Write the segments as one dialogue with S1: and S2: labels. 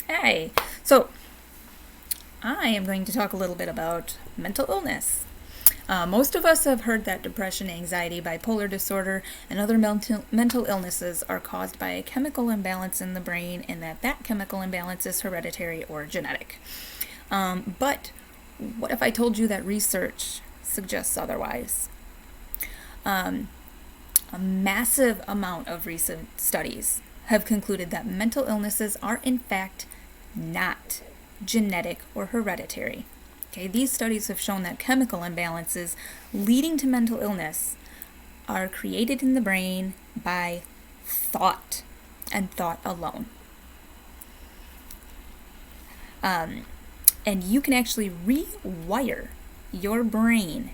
S1: Hey, so I am going to talk a little bit about mental illness. Most of us have heard that depression, anxiety, bipolar disorder, and other mental illnesses are caused by a chemical imbalance in the brain, and that chemical imbalance is hereditary or genetic. But what if I told you that research suggests otherwise? A massive amount of recent studies have concluded that mental illnesses are in fact not genetic or hereditary. Okay, these studies have shown that chemical imbalances leading to mental illness are created in the brain by thought and thought alone. And you can actually rewire your brain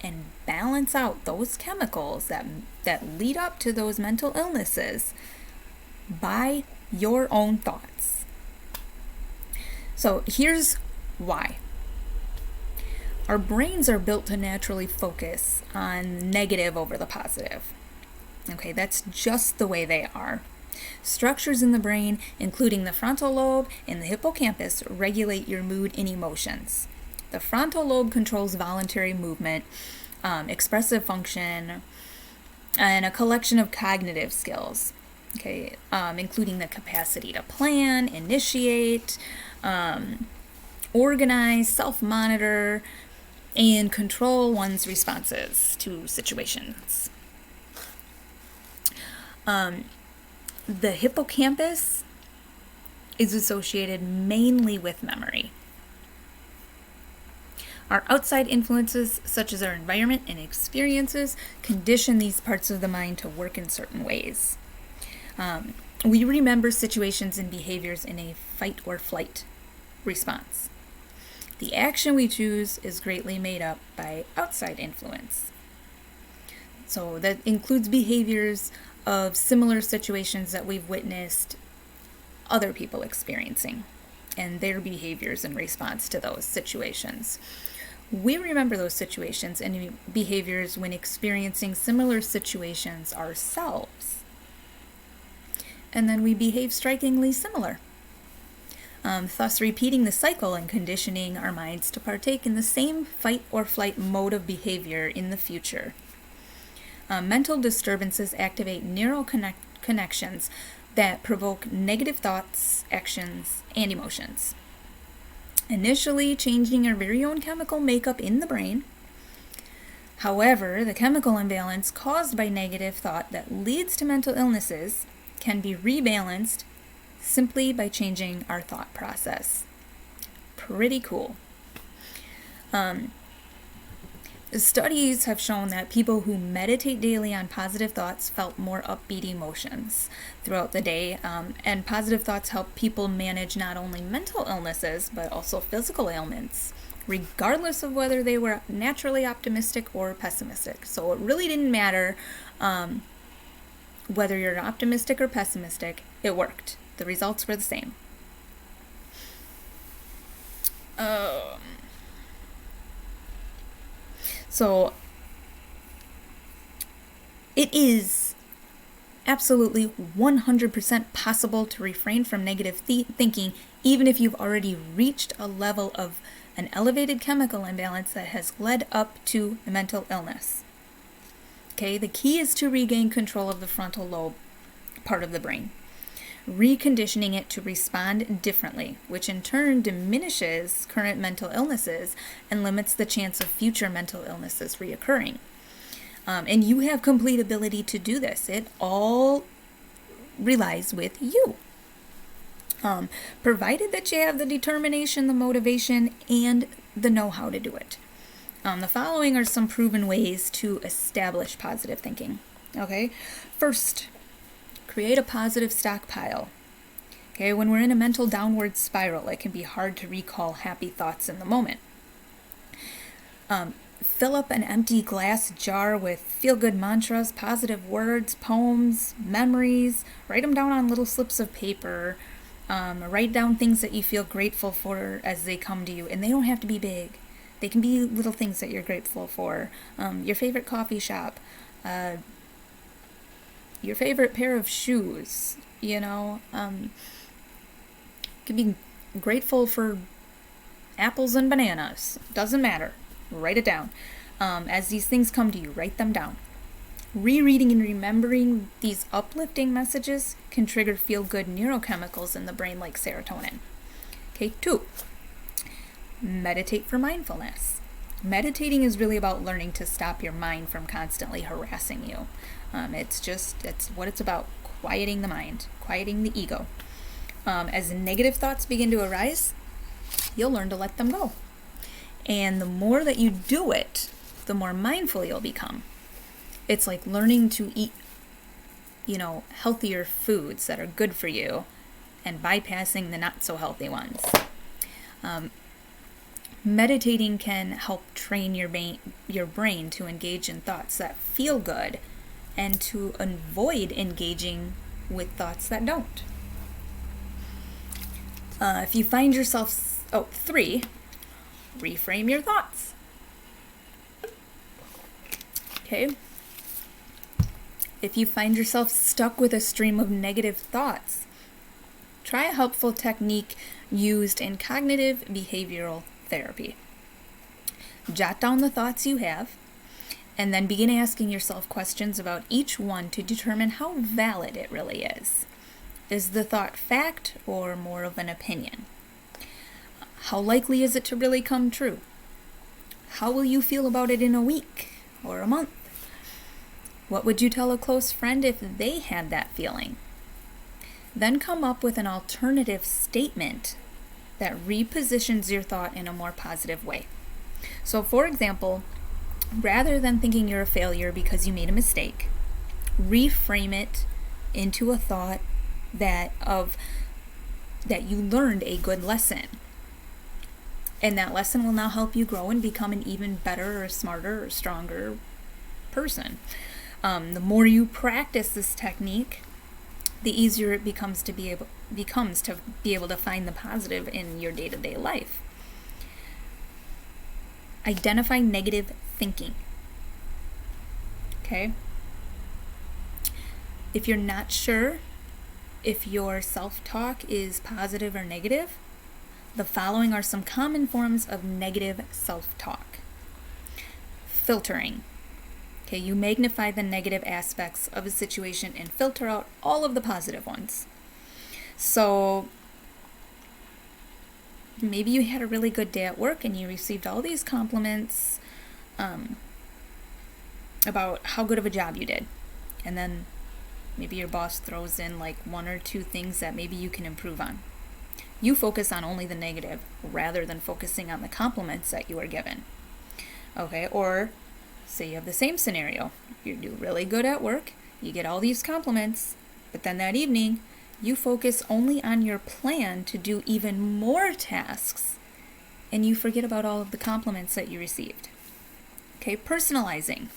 S1: and balance out those chemicals that lead up to those mental illnesses by your own thoughts. So here's why. Our brains are built to naturally focus on negative over the positive. Okay, that's just the way they are. Structures in the brain, including the frontal lobe and the hippocampus, regulate your mood and emotions. The frontal lobe controls voluntary movement, expressive function, and a collection of cognitive skills, okay, including the capacity to plan, initiate, organize, self-monitor, and control one's responses to situations. The hippocampus is associated mainly with memory. Our outside influences, such as our environment and experiences, condition these parts of the mind to work in certain ways. We remember situations and behaviors in a fight or flight response. The action we choose is greatly made up by outside influence. So that includes behaviors of similar situations that we've witnessed other people experiencing and their behaviors in response to those situations. We remember those situations and behaviors when experiencing similar situations ourselves. And then we behave strikingly similar, thus repeating the cycle and conditioning our minds to partake in the same fight or flight mode of behavior in the future. Mental disturbances activate neural connections that provoke negative thoughts, actions, and emotions, initially changing our very own chemical makeup in the brain. However, the chemical imbalance caused by negative thought that leads to mental illnesses can be rebalanced simply by changing our thought process. Pretty cool. Studies have shown that people who meditate daily on positive thoughts felt more upbeat emotions throughout the day, and positive thoughts help people manage not only mental illnesses but also physical ailments, regardless of whether they were naturally optimistic or pessimistic. So it really didn't matter whether you're optimistic or pessimistic, it worked. The results were the same. So it is absolutely 100% possible to refrain from negative thinking, even if you've already reached a level of an elevated chemical imbalance that has led up to a mental illness. Okay, the key is to regain control of the frontal lobe part of the brain, reconditioning it to respond differently, which in turn diminishes current mental illnesses and limits the chance of future mental illnesses reoccurring. And you have complete ability to do this. It all relies with you. Provided that you have the determination, the motivation, and the know-how to do it. The following are some proven ways to establish positive thinking. Okay, first, create a positive stockpile. Okay, when we're in a mental downward spiral, it can be hard to recall happy thoughts in the moment. Fill up an empty glass jar with feel-good mantras, positive words, poems, memories. Write them down on little slips of paper. Write down things that you feel grateful for as they come to you, and they don't have to be big. They can be little things that you're grateful for. Your favorite coffee shop, your favorite pair of shoes, You can be grateful for apples and bananas. Doesn't matter. Write it down. As these things come to you, write them down. Rereading and remembering these uplifting messages can trigger feel-good neurochemicals in the brain like serotonin. Okay, 2. Meditate for mindfulness. Meditating is really about learning to stop your mind from constantly harassing you. It's what it's about, quieting the mind, quieting the ego. As negative thoughts begin to arise, you'll learn to let them go. And the more that you do it, the more mindful you'll become. It's like learning to eat, healthier foods that are good for you and bypassing the not so healthy ones. Meditating can help train your brain to engage in thoughts that feel good and to avoid engaging with thoughts that don't. If you find yourself, 3, reframe your thoughts. Okay? If you find yourself stuck with a stream of negative thoughts, try a helpful technique used in cognitive behavioral therapy. Jot down the thoughts you have, and then begin asking yourself questions about each one to determine how valid it really is. Is the thought fact or more of an opinion? How likely is it to really come true? How will you feel about it in a week or a month? What would you tell a close friend if they had that feeling? Then come up with an alternative statement that repositions your thought in a more positive way. So, for example, rather than thinking you're a failure because you made a mistake, reframe it into a thought that you learned a good lesson. And that lesson will now help you grow and become an even better or smarter or stronger person. The more you practice this technique, the easier it becomes to be able to find the positive in your day-to-day life. Identify negative thinking. Okay? If you're not sure if your self-talk is positive or negative, the following are some common forms of negative self-talk. Filtering. Okay, you magnify the negative aspects of a situation and filter out all of the positive ones. So maybe you had a really good day at work and you received all these compliments about how good of a job you did. And then maybe your boss throws in like 1 or 2 things that maybe you can improve on. You focus on only the negative rather than focusing on the compliments that you are given. Okay, or say you have the same scenario. You do really good at work, you get all these compliments, but then that evening, you focus only on your plan to do even more tasks, and you forget about all of the compliments that you received. Okay, personalizing.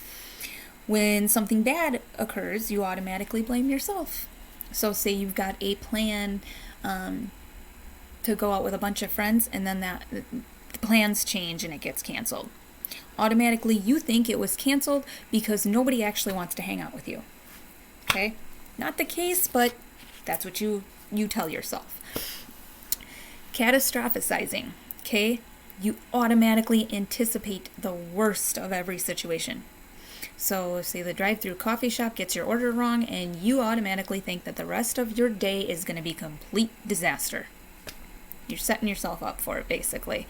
S1: When something bad occurs, you automatically blame yourself. So say you've got a plan to go out with a bunch of friends, and then the plans change and it gets canceled. Automatically, you think it was canceled because nobody actually wants to hang out with you. Okay? Not the case, but that's what you tell yourself. Catastrophizing. Okay? You automatically anticipate the worst of every situation. So, say the drive-through coffee shop gets your order wrong, and you automatically think that the rest of your day is going to be complete disaster. You're setting yourself up for it, basically.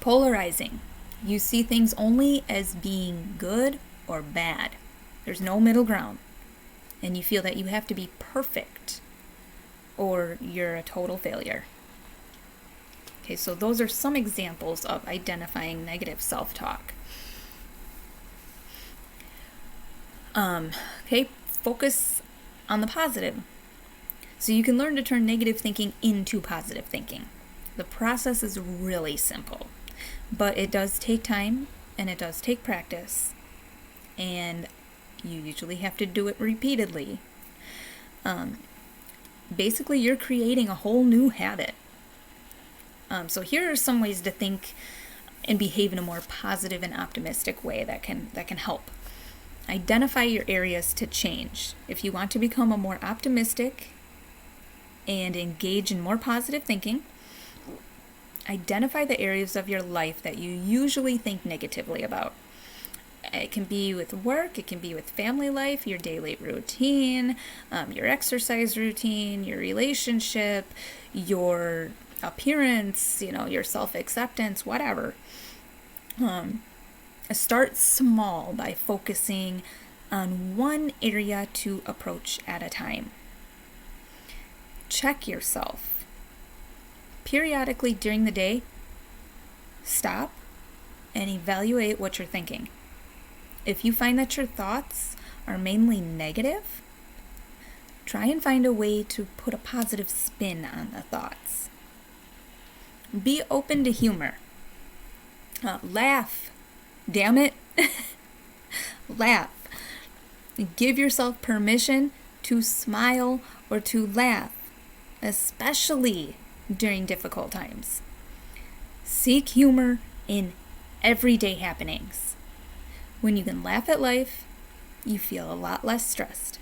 S1: Polarizing. You see things only as being good or bad. There's no middle ground. And you feel that you have to be perfect or you're a total failure. Okay, so those are some examples of identifying negative self-talk. Okay, focus on the positive. So you can learn to turn negative thinking into positive thinking. The process is really simple, but it does take time and it does take practice. And you usually have to do it repeatedly. Basically, you're creating a whole new habit. So here are some ways to think and behave in a more positive and optimistic way that can help. Identify your areas to change. If you want to become a more optimistic and engage in more positive thinking. Identify the areas of your life that you usually think negatively about. It can be with work, it can be with family life, your daily routine, your exercise routine, your relationship, your appearance, your self-acceptance, whatever. Start small by focusing on one area to approach at a time. Check yourself. Periodically during the day, stop and evaluate what you're thinking. If you find that your thoughts are mainly negative, try and find a way to put a positive spin on the thoughts. Be open to humor. Laugh. Damn it. Laugh. Give yourself permission to smile or to laugh, especially during difficult times. Seek humor in everyday happenings. When you can laugh at life, you feel a lot less stressed.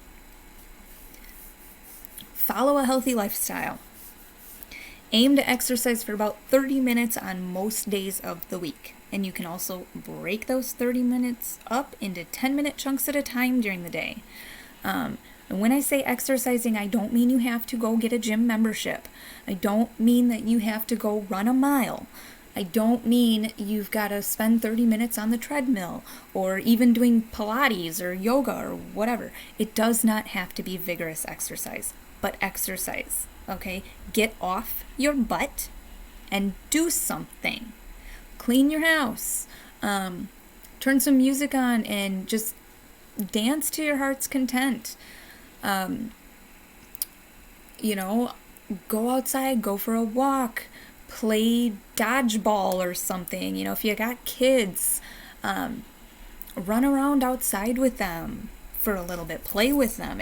S1: Follow a healthy lifestyle. Aim to exercise for about 30 minutes on most days of the week. And you can also break those 30 minutes up into 10-minute chunks at a time during the day. And when I say exercising, I don't mean you have to go get a gym membership. I don't mean that you have to go run a mile. I don't mean you've got to spend 30 minutes on the treadmill or even doing Pilates or yoga or whatever. It does not have to be vigorous exercise, but exercise, okay? Get off your butt and do something. Clean your house. Turn some music on and just dance to your heart's content. Go outside, go for a walk. Play dodgeball or something. If you got kids, run around outside with them for a little bit. Play with them.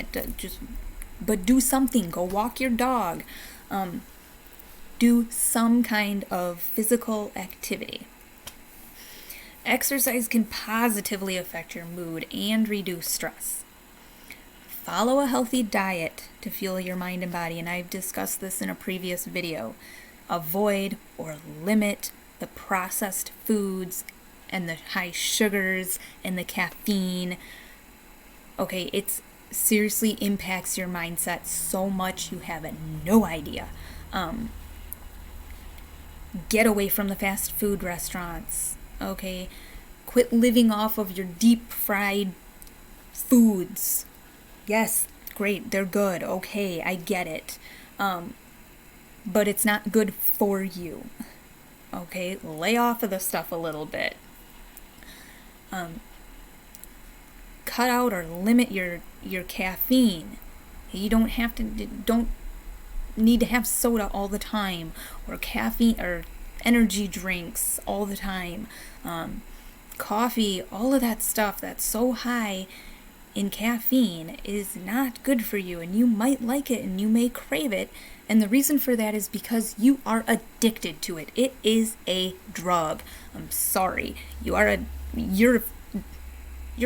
S1: But do something. Go walk your dog. Do some kind of physical activity. Exercise can positively affect your mood and reduce stress. Follow a healthy diet to fuel your mind and body, and I've discussed this in a previous video. Avoid or limit the processed foods and the high sugars and the caffeine. Okay, it seriously impacts your mindset so much you have no idea. Get away from the fast food restaurants. Okay, quit living off of your deep fried foods. Yes, great, they're good. Okay, I get it. But it's not good for you. Okay, lay off of the stuff a little bit. Cut out or limit your caffeine. You don't need to have soda all the time or caffeine or energy drinks all the time. Coffee, all of that stuff that's so high in caffeine is not good for you, and you might like it and you may crave it. And the reason for that is because you are addicted to it. It is a drug. I'm sorry. You're a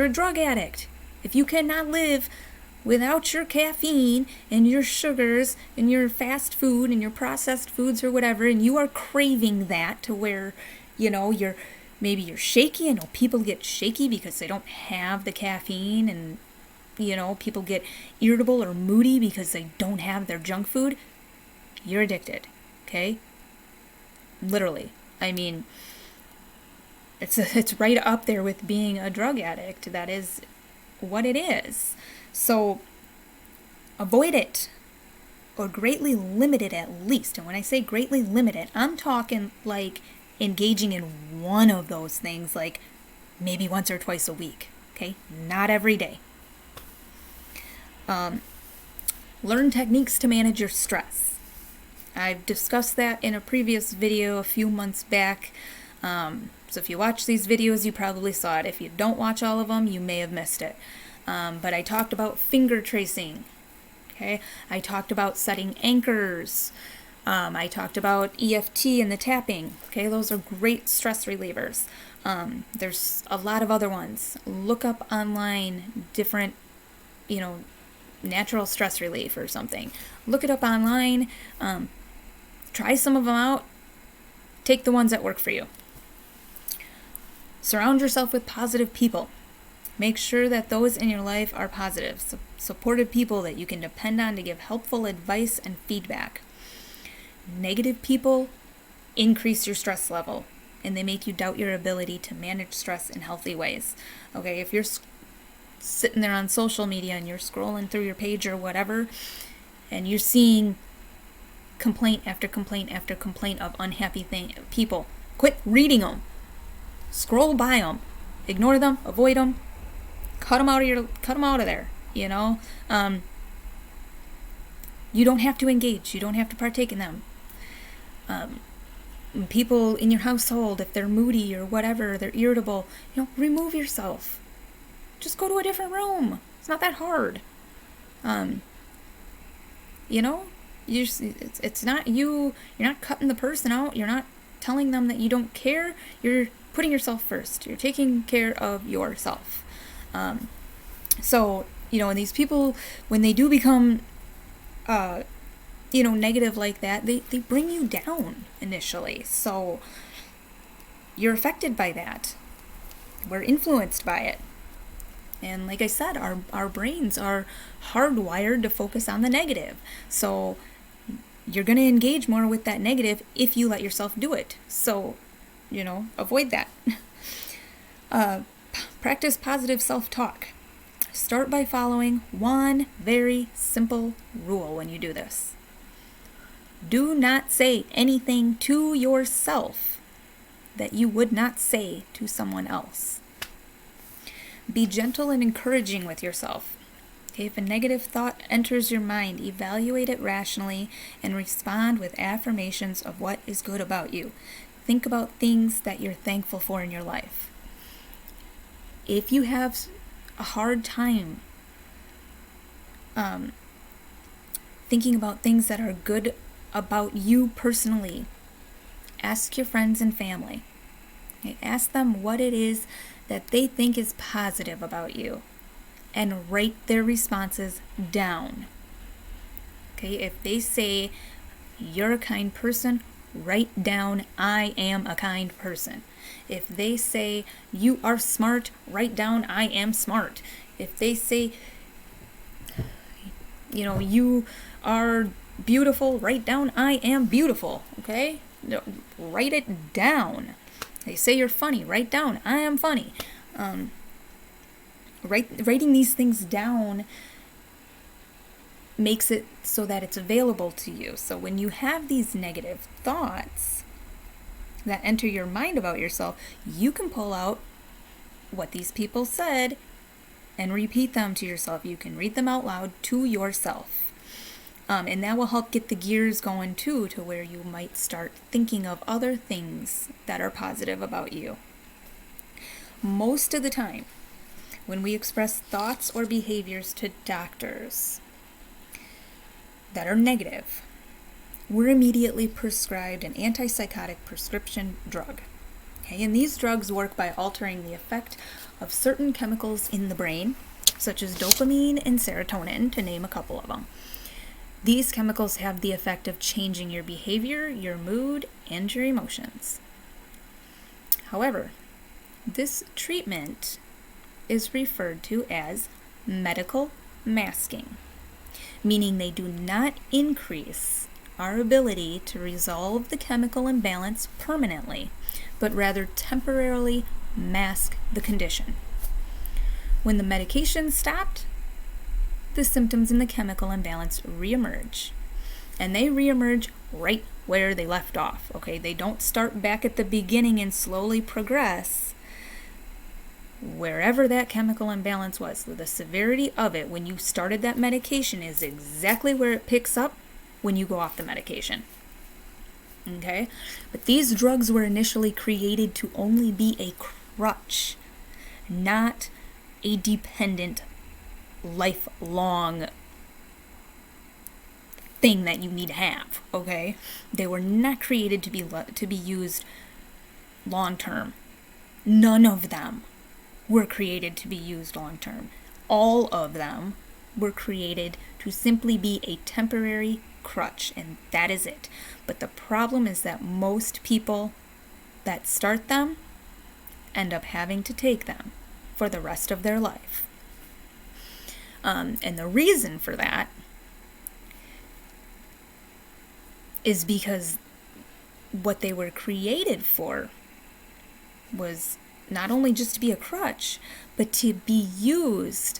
S1: drug addict. If you cannot live without your caffeine and your sugars and your fast food and your processed foods or whatever, and you are craving that to where, you're shaky. I know people get shaky because they don't have the caffeine, and people get irritable or moody because they don't have their junk food. You're addicted, okay? Literally. I mean, it's right up there with being a drug addict. That is what it is. So avoid it or greatly limit it at least. And when I say greatly limit it, I'm talking like engaging in one of those things, like maybe once or twice a week, okay? Not every day. Learn techniques to manage your stress. I've discussed that in a previous video a few months back. So if you watch these videos, you probably saw it. If you don't watch all of them, you may have missed it. But I talked about finger tracing. Okay, I talked about setting anchors. I talked about EFT and the tapping. Okay, those are great stress relievers. There's a lot of other ones. Look up online different, natural stress relief or something. Look it up online. Try some of them out. Take the ones that work for you. Surround yourself with positive people. Make sure that those in your life are positive, supportive people that you can depend on to give helpful advice and feedback. Negative people increase your stress level, and they make you doubt your ability to manage stress in healthy ways. Okay, if you're sitting there on social media and you're scrolling through your page or whatever, and you're seeing complaint after complaint after complaint of unhappy people, quit reading them. Scroll by them. Ignore them. Avoid them. Cut them out of there. You know, you don't have to engage. You don't have to partake in them. People in your household, if they're moody or whatever, they're irritable, remove yourself. Just go to a different room. It's not that hard. It's not you. You're not cutting the person out. You're not telling them that you don't care. You're putting yourself first. You're taking care of yourself. And these people, when they do become, negative like that, they bring you down initially. So you're affected by that. We're influenced by it. And like I said, our brains are hardwired to focus on the negative. So you're going to engage more with that negative if you let yourself do it. So, avoid that. Practice positive self-talk. Start by following one very simple rule when you do this. Do not say anything to yourself that you would not say to someone else. Be gentle and encouraging with yourself. If a negative thought enters your mind, evaluate it rationally and respond with affirmations of what is good about you. Think about things that you're thankful for in your life. If you have a hard time thinking about things that are good about you personally, ask your friends and family. Okay? Ask them what it is that they think is positive about you and write their responses down. Okay, if they say you're a kind person, write down I am a kind person. If they say you are smart, write down I am smart. If they say you are beautiful, write down I am beautiful. Okay? Write it down. They say you're funny, write down I am funny. Writing these things down makes it so that it's available to you. So when you have these negative thoughts that enter your mind about yourself, you can pull out what these people said and repeat them to yourself. You can read them out loud to yourself. And that will help get the gears going too, to where you might start thinking of other things that are positive about you. Most of the time, when we express thoughts or behaviors to doctors that are negative, we're immediately prescribed an antipsychotic prescription drug. Okay, and these drugs work by altering the effect of certain chemicals in the brain, such as dopamine and serotonin, to name a couple of them. These chemicals have the effect of changing your behavior, your mood, and your emotions. However, this treatment is referred to as medical masking, meaning they do not increase our ability to resolve the chemical imbalance permanently, but rather temporarily mask the condition. When the medication stopped, the symptoms in the chemical imbalance reemerge. And they reemerge right where they left off. Okay, they don't start back at the beginning and slowly progress. Wherever that chemical imbalance was, the severity of it when you started that medication is exactly where it picks up when you go off the medication. Okay? But these drugs were initially created to only be a crutch, not a dependent, lifelong thing that you need to have. Okay? They were not created to be used long term. None of them were created to be used long term. All of them were created to simply be a temporary crutch, and that is it. But the problem is that most people that start them end up having to take them for the rest of their life. And the reason for that is because what they were created for was not only just to be a crutch, but to be used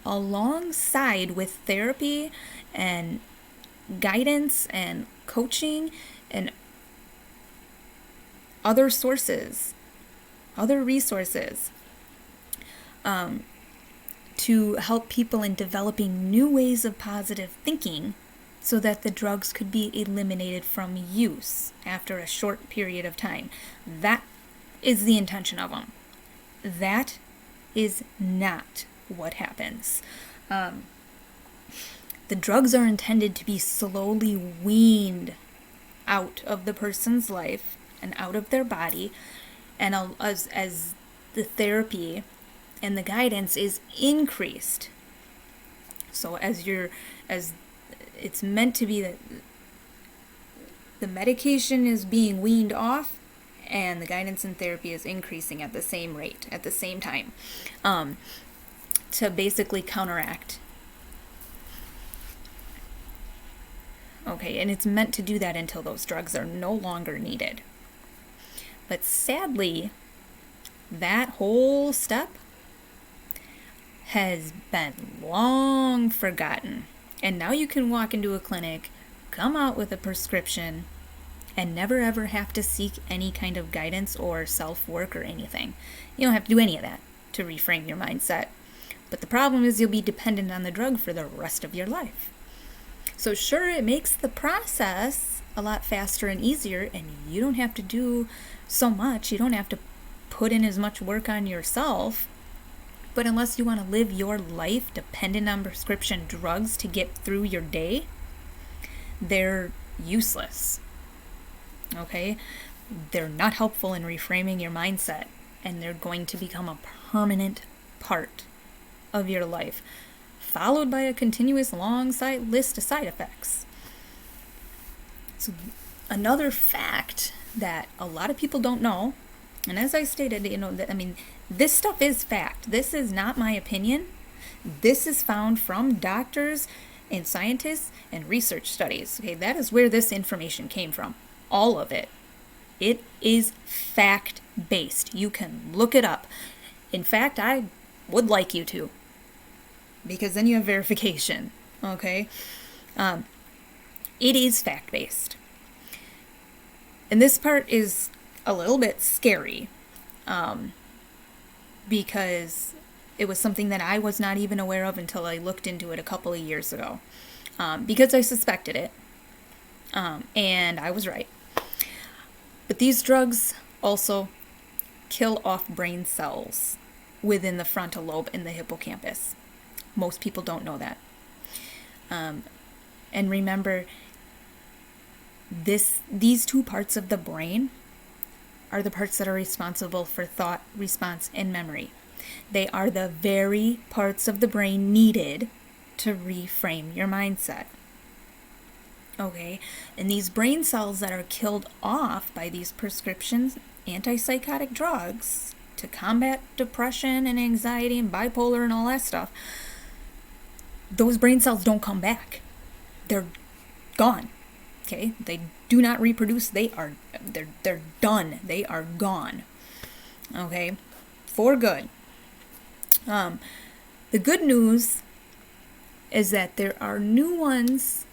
S1: alongside with therapy and guidance and coaching and other sources, other resources, to help people in developing new ways of positive thinking so that the drugs could be eliminated from use after a short period of time. That is the intention of them. That is not what happens. The drugs are intended to be slowly weaned out of the person's life and out of their body, and as the therapy and the guidance is increased. So as it's meant to be, that the medication is being weaned off and the guidance and therapy is increasing at the same rate, at the same time, to basically counteract. Okay, and it's meant to do that until those drugs are no longer needed. But sadly, that whole step has been long forgotten. And now you can walk into a clinic, come out with a prescription, and never ever have to seek any kind of guidance or self-work or anything. You don't have to do any of that to reframe your mindset. But the problem is you'll be dependent on the drug for the rest of your life. So sure, it makes the process a lot faster and easier, and you don't have to do so much. You don't have to put in as much work on yourself. But unless you want to live your life dependent on prescription drugs to get through your day, they're useless. Okay? They're not helpful in reframing your mindset, and they're going to become a permanent part of your life, followed by a continuous long list of side effects. So another fact that a lot of people don't know, and as I stated, this stuff is fact. This is not my opinion. This is found from doctors and scientists and research studies. Okay, that is where this information came from. All of it. It is fact-based. You can look it up. In fact, I would like you to, because then you have verification. Okay? It is fact-based. And this part is a little bit scary, because it was something that I was not even aware of until I looked into it a couple of years ago, because I suspected it, and I was right. But these drugs also kill off brain cells within the frontal lobe and the hippocampus. Most people don't know that. And remember, these two parts of the brain are the parts that are responsible for thought, response, and memory. They are the very parts of the brain needed to reframe your mindset. Okay? And these brain cells that are killed off by these prescriptions, antipsychotic drugs, to combat depression and anxiety and bipolar and all that stuff, those brain cells don't come back. They're gone. Okay? They do not reproduce. They're done. They are gone. Okay? For good. The good news is that there are new ones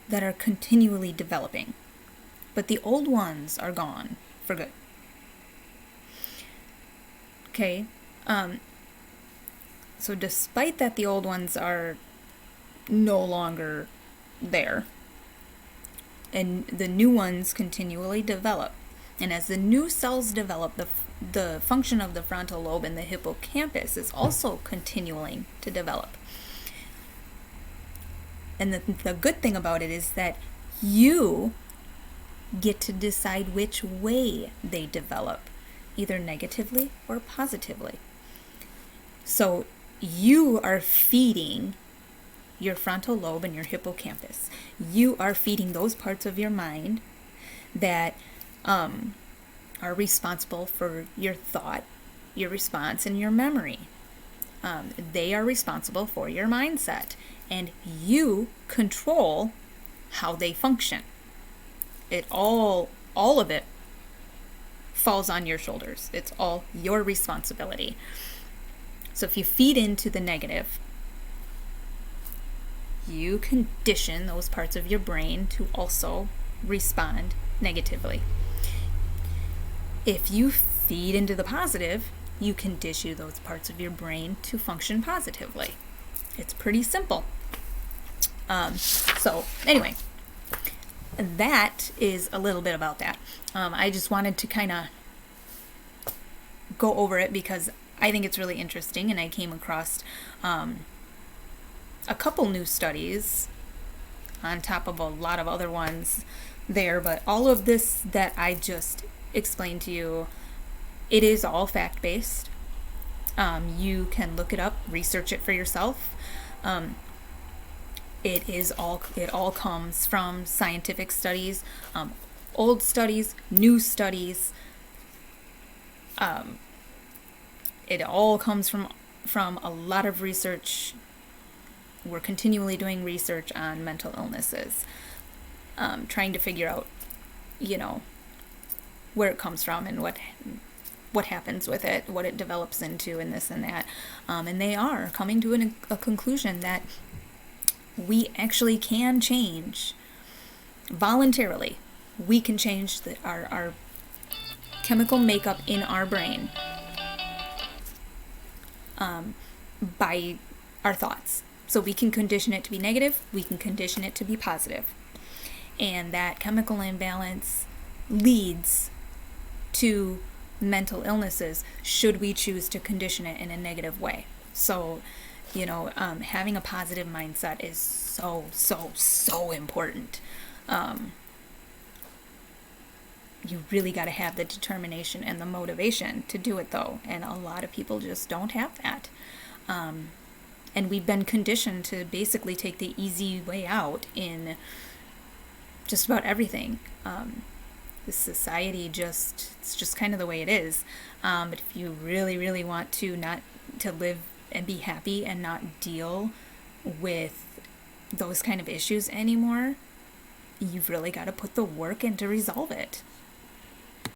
S1: that are continually developing, but the old ones are gone for good. Okay? So despite that the old ones are no longer there, and the new ones continually develop. And as the new cells develop, the function of the frontal lobe and the hippocampus is also continuing to develop. And the good thing about it is that you get to decide which way they develop, either negatively or positively. So you are feeding your frontal lobe and your hippocampus. You are feeding those parts of your mind that are responsible for your thought, your response, and your memory. They are responsible for your mindset, and you control how they function. All of it falls on your shoulders. It's all your responsibility. So if you feed into the negative, you condition those parts of your brain to also respond negatively. If you feed into the positive, you condition those parts of your brain to function positively. It's pretty simple. So anyway, that is a little bit about that. I just wanted to kind of go over it because I think it's really interesting, and I came across a couple new studies on top of a lot of other ones there, but all of this that I just explained to you, it is all fact-based. You can look it up, research it for yourself. It all comes from scientific studies, old studies, new studies. It all comes from a lot of research. We're continually doing research on mental illnesses, trying to figure out, where it comes from and what happens with it, what it develops into, and this and that. And they are coming to a conclusion that we actually can change voluntarily. We can change our chemical makeup in our brain by our thoughts. So we can condition it to be negative, we can condition it to be positive. And that chemical imbalance leads to mental illnesses should we choose to condition it in a negative way. So, having a positive mindset is so important. You really got to have the determination and the motivation to do it, though, and a lot of people just don't have that. And we've been conditioned to basically take the easy way out in just about everything. This society it's just kind of the way it is. But if you really, really want to live and be happy and not deal with those kind of issues anymore, you've really got to put the work in to resolve it.